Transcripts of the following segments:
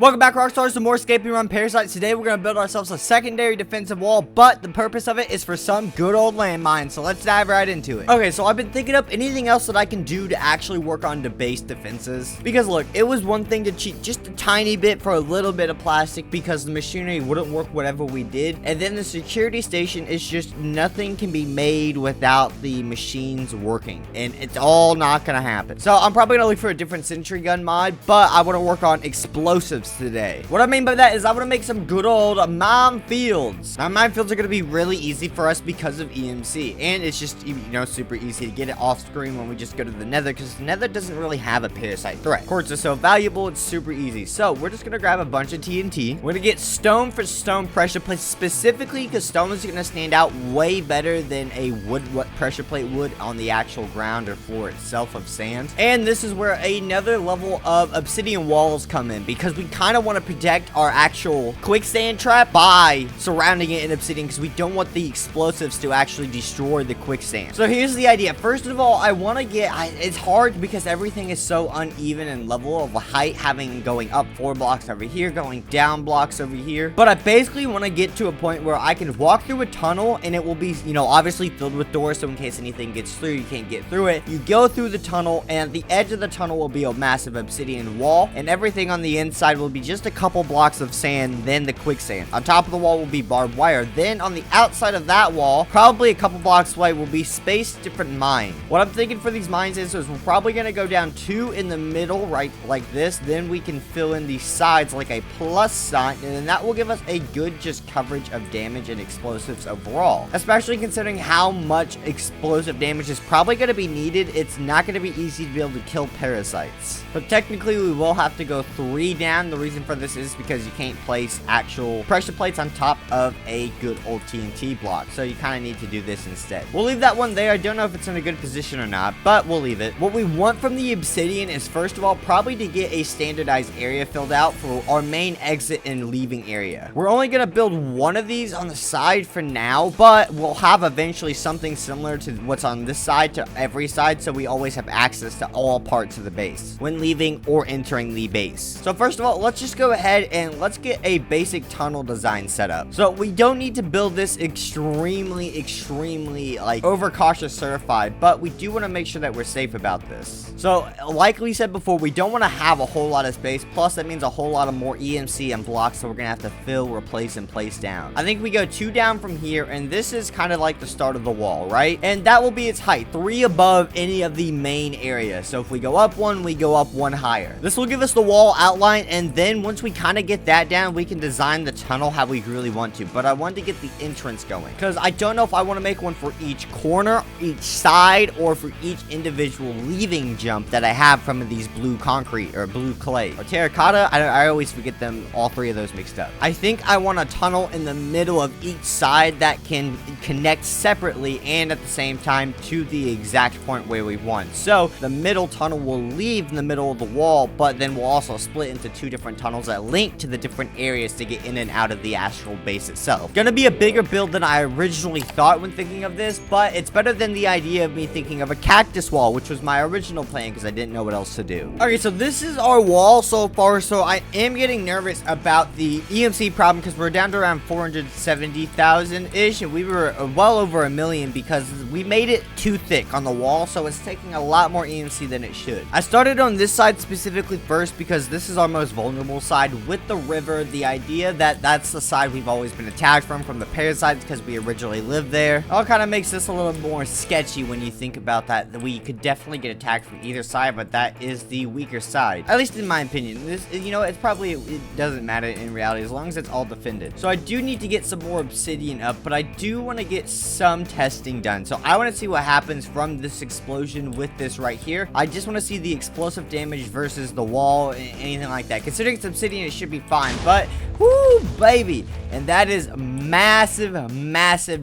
Welcome back, Rockstars, to more escaping run Parasites. Today we're going to build ourselves a secondary defensive wall, but the purpose of it is for some good old landmines, so let's dive right into it. Okay, so I've been thinking up anything else that I can do to actually work on the base defenses. Because look, it was one thing to cheat just a tiny bit for a little bit of plastic because the machinery wouldn't work whatever we did. And then the security station is just nothing can be made without the machines working. And it's all not going to happen. So I'm probably going to look for a different Sentry gun mod, but I want to work on explosives today. What I mean by that is I want to make some good old minefields. Now, minefields are going to be really easy for us because of EMC, and it's just, you know, super easy to get it off screen when we just go to the nether, because the nether doesn't really have a parasite threat. Quartz is so valuable, it's super easy. So we're just going to grab a bunch of TNT. We're going to get stone for stone pressure plates, specifically because stone is going to stand out way better than a wood pressure plate would on the actual ground or floor itself of sand. And this is where another level of obsidian walls come in, because we kind of want to protect our actual quicksand trap by surrounding it in obsidian, because we don't want the explosives to actually destroy the quicksand. So here's the idea. First of all, I want to get, it's hard because everything is so uneven in level of height, having going up 4 blocks over here, going down blocks over here. But I basically want to get to a point where I can walk through a tunnel and it will be, you know, obviously filled with doors, so in case anything gets through, you can't get through it. You go through the tunnel, and at the edge of the tunnel will be a massive obsidian wall, and everything on the inside will be just a couple blocks of sand, then the quicksand. On top of the wall will be barbed wire. Then on the outside of that wall, probably a couple blocks away, will be spaced different mines. What I'm thinking for these mines is we're probably going to go down 2 in the middle, right, like this. Then we can fill in the sides like a plus sign, and then that will give us a good just coverage of damage and explosives overall, especially considering how much explosive damage is probably going to be needed. It's not going to be easy to be able to kill parasites, but technically we will have to go 3 down. The reason for this is because you can't place actual pressure plates on top of a good old TNT block, so you kind of need to do this instead. We'll leave that one there. I don't know if it's in a good position or not, but we'll leave it. What we want from the obsidian is, first of all, probably to get a standardized area filled out for our main exit and leaving area. We're only going to build one of these on the side for now, but we'll have eventually something similar to what's on this side to every side, so we always have access to all parts of the base when leaving or entering the base. So first of all, let's just go ahead and let's get a basic tunnel design set up. So we don't need to build this extremely like overcautious certified, but we do want to make sure that we're safe about this. So like we said before, we don't want to have a whole lot of space, plus that means a whole lot of more EMC and blocks, so we're gonna have to fill, replace, and place down. I think we go 2 down from here, and this is kind of like the start of the wall, right? And that will be its height, 3 above any of the main area. So if we go up 1, we go up 1 higher. This will give us the wall outline, and then once we kind of get that down, we can design the tunnel how we really want to. But I want to get the entrance going, because I don't know if I want to make one for each corner, each side, or for each individual leaving jump that I have from these blue concrete or blue clay or terracotta. I always forget them, all 3 of those mixed up. I think I want a tunnel in the middle of each side that can connect separately and at the same time to the exact point where we want. So the middle tunnel will leave in the middle of the wall, but then we'll also split into 2 different tunnels that link to the different areas to get in and out of the astral base itself. Gonna be a bigger build than I originally thought when thinking of this, but it's better than the idea of me thinking of a cactus wall, which was my original plan because I didn't know what else to do. Okay, so this is our wall so far. So I am getting nervous about the EMC problem because we're down to around 470,000 ish, and we were well over 1 million because we made it too thick on the wall, so it's taking a lot more EMC than it should. I started on this side specifically first because this is our most vulnerable side with the river. The idea that that's the side we've always been attacked from the parasites, because we originally lived there. It all kind of makes this a little more sketchy when you think about that we could definitely get attacked from either side, but that is the weaker side, at least in my opinion. This, you know, it's probably, it doesn't matter in reality as long as it's all defended. So I do need to get some more obsidian up, but I do want to get some testing done. So I want to see what happens from this explosion with this right here. I just want to see the explosive damage versus the wall, anything like that. Considering it's obsidian, it should be fine, but whoo, baby. And that is massive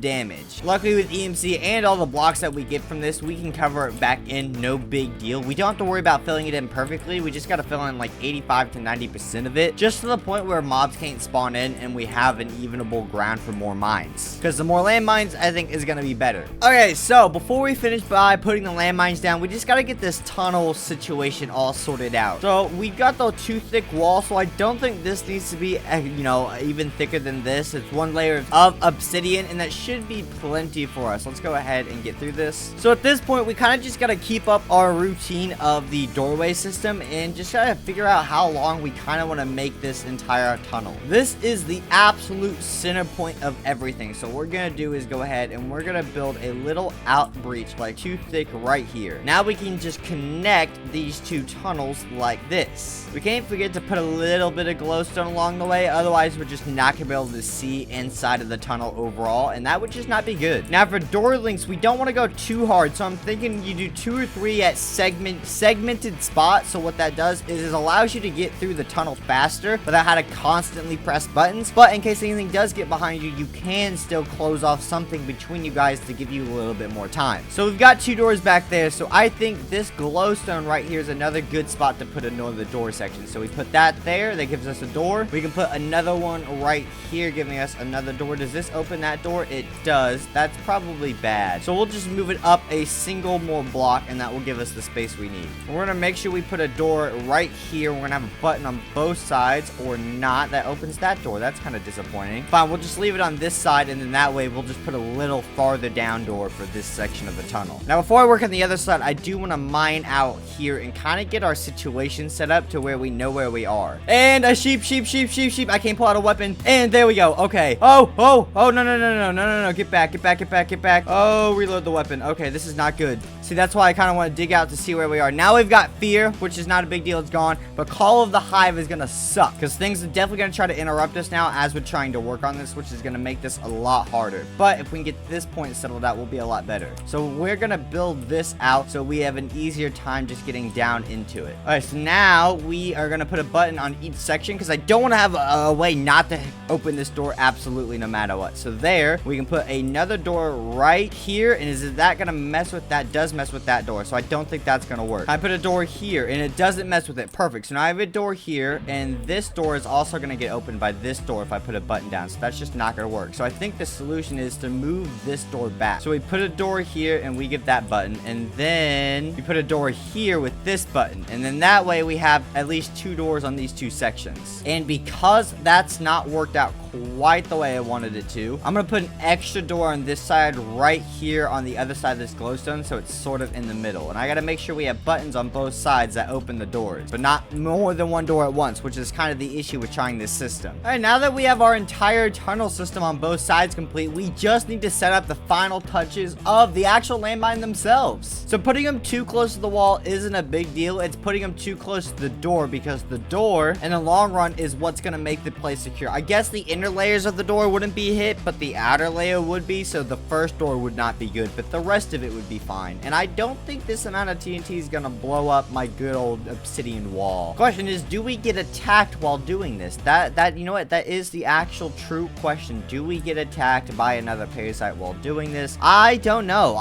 damage. Luckily with EMC and all the blocks that we get from this, we can cover it back in, no big deal. We don't have to worry about filling it in perfectly. We just got to fill in like 85 to 90% of it, just to the point where mobs can't spawn in and we have an evenable ground for more mines, because the more landmines I think is going to be better. Okay, so before we finish by putting the landmines down, we just got to get this tunnel situation all sorted out. So we got the 2 thick walls wall, so I don't think this needs to be, you know, even thicker than this. It's 1 layer of obsidian, and that should be plenty for us. Let's go ahead and get through this. So at this point, we kind of just got to keep up our routine of the doorway system and just gotta figure out how long we kind of want to make this entire tunnel. This is the absolute center point of everything. So what we're gonna do is go ahead and we're gonna build a little out breach like 2 thick right here. Now we can just connect these 2 tunnels like this. We can't forget to put a little bit of glowstone along the way, otherwise we're just not gonna be able to see inside of the tunnel overall, and that would just not be good. Now for door links, we don't want to go too hard, so I'm thinking you do 2 or 3 at segmented spots. So what that does is it allows you to get through the tunnel faster without having to constantly press buttons. But in case anything does get behind you, you can still close off something between you guys to give you a little bit more time. So we've got 2 doors back there, so I think this glowstone right here is another good spot to put another door section. So we put that there, that gives us a door. We can put another one right here, giving us another door. Does this open that door? It does. That's probably bad. So we'll just move it up a single more block, and that will give us the space we need. We're gonna make sure we put a door right here. We're gonna have a button on both sides, or not. That opens that door. That's kind of disappointing. Fine, we'll just leave it on this side, and then that way we'll just put a little farther down door for this section of the tunnel. Now before I work on the other side, I do want to mine out here and kind of get our situation set up to where we know where we are. And a sheep. I can't pull out a weapon. And there we go. Okay. Oh, no. Get back. Oh, reload the weapon. Okay, this is not good. See, that's why I kind of want to dig out to see where we are. Now we've got fear, which is not a big deal. It's gone. But Call of the Hive is going to suck, because things are definitely going to try to interrupt us now as we're trying to work on this, which is going to make this a lot harder. But if we can get this point settled out, we'll be a lot better. So we're going to build this out so we have an easier time just getting down into it. All right, so now we are going to put a button on each section, because I don't want to have a way not to open this door absolutely no matter what. So there, we can put another door right here. And is that going to mess with that? Does mess with that door, so I don't think that's gonna work. I put a door here and it doesn't mess with it. Perfect. So now I have a door here, and this door is also gonna get opened by this door if I put a button down, so that's just not gonna work. So I think the solution is to move this door back. So we put a door here and we give that button, and then we put a door here with this button, and then that way we have at least 2 doors on these 2 sections. And because that's not worked out quite the way I wanted it to, I'm gonna put an extra door on this side right here on the other side of this glowstone, so it's sort of in the middle. And I gotta make sure we have buttons on both sides that open the doors, but not more than 1 door at once, which is kind of the issue with trying this system. All right, now that we have our entire tunnel system on both sides complete, we just need to set up the final touches of the actual landmine themselves. So putting them too close to the wall isn't a big deal. It's putting them too close to the door, because the door in the long run is what's gonna make the place secure. I guess the inner layers of the door wouldn't be hit, but the outer layer would be, so the first door would not be good, but the rest of it would be fine. And I don't think this amount of TNT is gonna blow up my good old obsidian wall. Question is, do we get attacked while doing this? That you know what, that is the actual true question. Do we get attacked by another parasite while doing this? I don't know.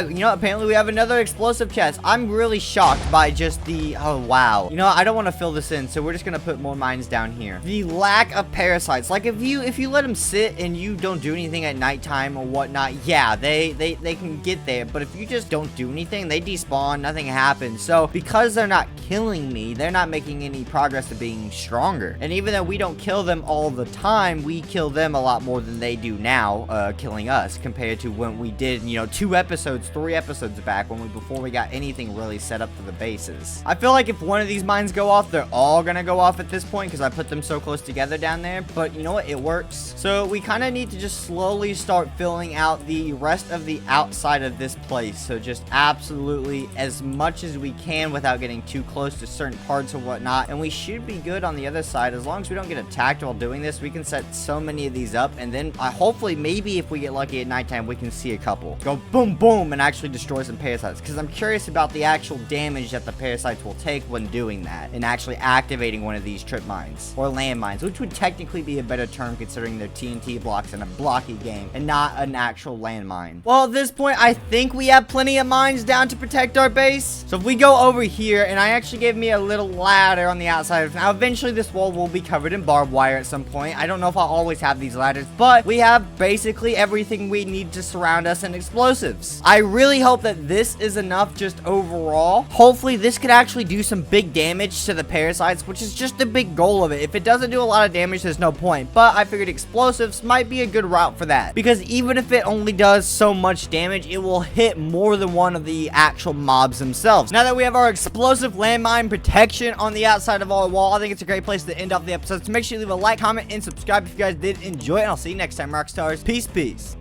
You know, apparently we have another explosive chest. I'm really shocked by just the, oh wow. You know, I don't want to fill this in, so we're just gonna put more mines down here. The lack of parasites. Like, if you let them sit and you don't do anything at nighttime or whatnot, yeah, they can get there. But if you just don't do anything, they despawn, nothing happens. So because they're not killing me, they're not making any progress to being stronger. And even though we don't kill them all the time, we kill them a lot more than they do now, killing us, compared to when we did, you know, 2 episodes, 3 episodes back, before we got anything really set up for the bases. I feel like if one of these mines go off, they're all gonna go off at this point, because I put them so close together down there. But you know what, it works. So we kind of need to just slowly start filling out the rest of the outside of this place. So just absolutely as much as we can without getting too close to certain parts or whatnot, and we should be good on the other side. As long as we don't get attacked while doing this, we can set so many of these up, and then hopefully, maybe if we get lucky at nighttime, we can see a couple go boom boom and actually destroy some parasites, because I'm curious about the actual damage that the parasites will take when doing that and actually activating one of these trip mines or landmines, which would would technically be a better term considering they're TNT blocks in a blocky game and not an actual landmine. Well, at this point, I think we have plenty of mines down to protect our base. So if we go over here, and I actually gave me a little ladder on the outside. Now, eventually this wall will be covered in barbed wire at some point. I don't know if I'll always have these ladders, but we have basically everything we need to surround us in explosives. I really hope that this is enough just overall. Hopefully this could actually do some big damage to the parasites, which is just the big goal of it. If it doesn't do a lot of damage, there's no point, but I figured explosives might be a good route for that, because even if it only does so much damage, it will hit more than one of the actual mobs themselves. Now that we have our explosive landmine protection on the outside of our wall, I think it's a great place to end off the episode. So make sure you leave a like, comment, and subscribe if you guys did enjoy it, and I'll see you next time, Rockstars. Peace.